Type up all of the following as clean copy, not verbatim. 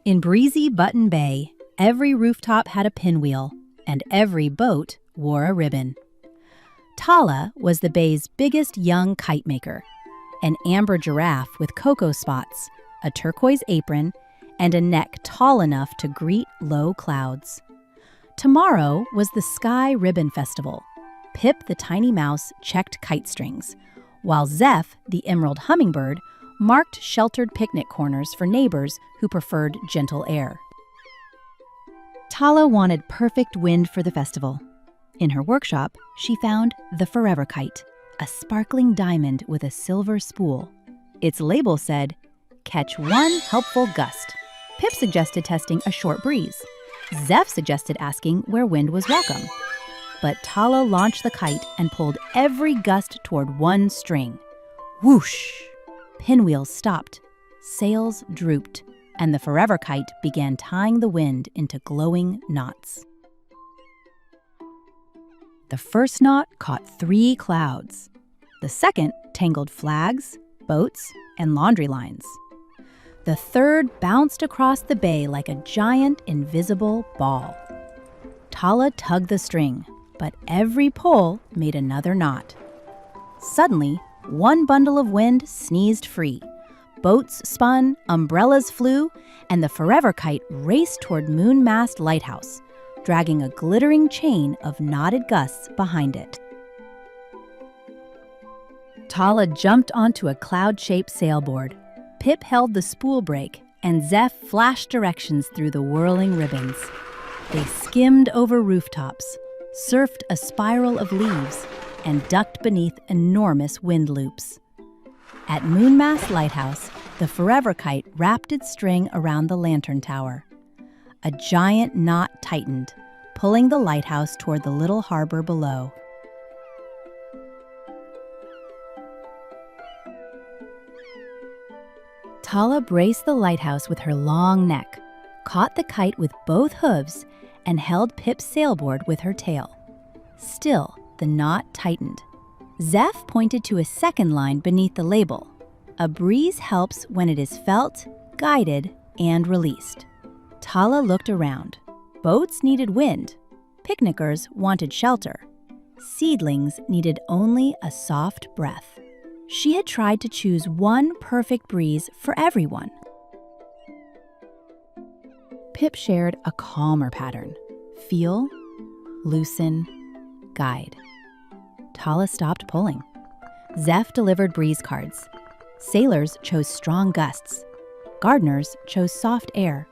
In Breezy Button Bay, every rooftop had a pinwheel, and every boat wore a ribbon. Tala was the bay's biggest young kite maker, an amber giraffe with cocoa spots, a turquoise apron, and a neck tall enough to greet low clouds. Tomorrow was the Sky Ribbon Festival. Pip the tiny mouse checked kite strings, while Zeph, the emerald hummingbird, marked sheltered picnic corners for neighbors who preferred gentle air. Tala wanted perfect wind for the festival. In her workshop, she found the Forever Kite, a sparkling diamond with a silver spool. Its label said, "Catch one helpful gust." Pip suggested testing a short breeze. Zeph suggested asking where wind was welcome. But Tala launched the kite and pulled every gust toward one string. Whoosh! Pinwheels stopped, sails drooped, and the Forever Kite began tying the wind into glowing knots. The first knot caught 3 clouds. The second tangled flags, boats, and laundry lines. The third bounced across the bay like a giant invisible ball. Tala tugged the string, but every pull made another knot. Suddenly, one bundle of wind sneezed free. Boats spun, umbrellas flew, and the Forever Kite raced toward Moon Mast Lighthouse, dragging a glittering chain of knotted gusts behind it. Tala jumped onto a cloud-shaped sailboard. Pip held the spool brake, and Zeph flashed directions through the whirling ribbons. They skimmed over rooftops, surfed a spiral of leaves, and ducked beneath enormous wind loops. At Moonmast Lighthouse, the Forever Kite wrapped its string around the lantern tower. A giant knot tightened, pulling the lighthouse toward the little harbor below. Tala braced the lighthouse with her long neck, caught the kite with both hooves, and held Pip's sailboard with her tail. Still, the knot tightened. Zeph pointed to a second line beneath the label. A breeze helps when it is felt, guided, and released. Tala looked around. Boats needed wind. Picnickers wanted shelter. Seedlings needed only a soft breath. She had tried to choose one perfect breeze for everyone. Pip shared a calmer pattern. Feel, loosen, guide. Tala stopped pulling. Zeph delivered breeze cards. Sailors chose strong gusts. Gardeners chose soft air.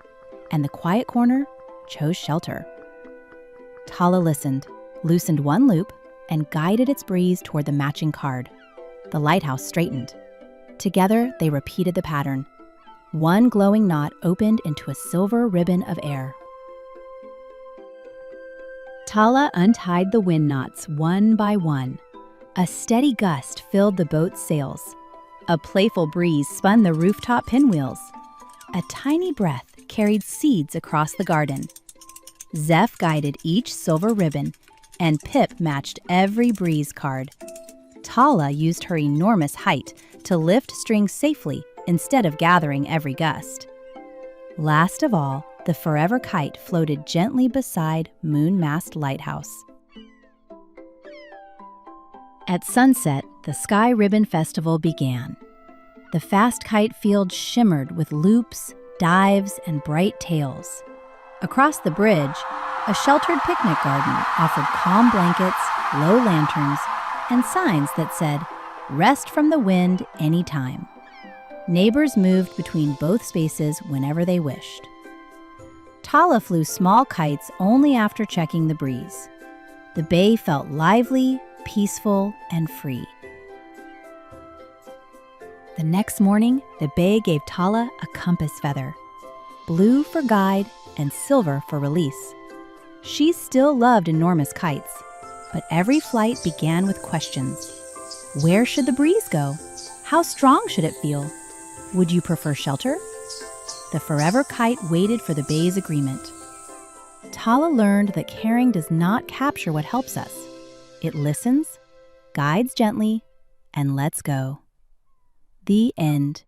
And the quiet corner chose shelter. Tala listened, loosened one loop, and guided its breeze toward the matching card. The lighthouse straightened. Together, they repeated the pattern. One glowing knot opened into a silver ribbon of air. Tala untied the wind knots one by one. A steady gust filled the boat's sails. A playful breeze spun the rooftop pinwheels. A tiny breath carried seeds across the garden. Zeph guided each silver ribbon, and Pip matched every breeze card. Tala used her enormous height to lift strings safely instead of gathering every gust. Last of all, the Forever Kite floated gently beside Moonmast Lighthouse. At sunset, the Sky Ribbon Festival began. The fast kite field shimmered with loops, dives, and bright tails. Across the bridge, a sheltered picnic garden offered calm blankets, low lanterns, and signs that said, "Rest from the wind anytime." Neighbors moved between both spaces whenever they wished. Tala flew small kites only after checking the breeze. The bay felt lively, peaceful, and free. The next morning, the bay gave Tala a compass feather, blue for guide and silver for release. She still loved enormous kites, but every flight began with questions. Where should the breeze go? How strong should it feel? Would you prefer shelter? The Forever Kite waited for the bay's agreement. Tala learned that caring does not capture what helps us. It listens, guides gently, and lets go. The end.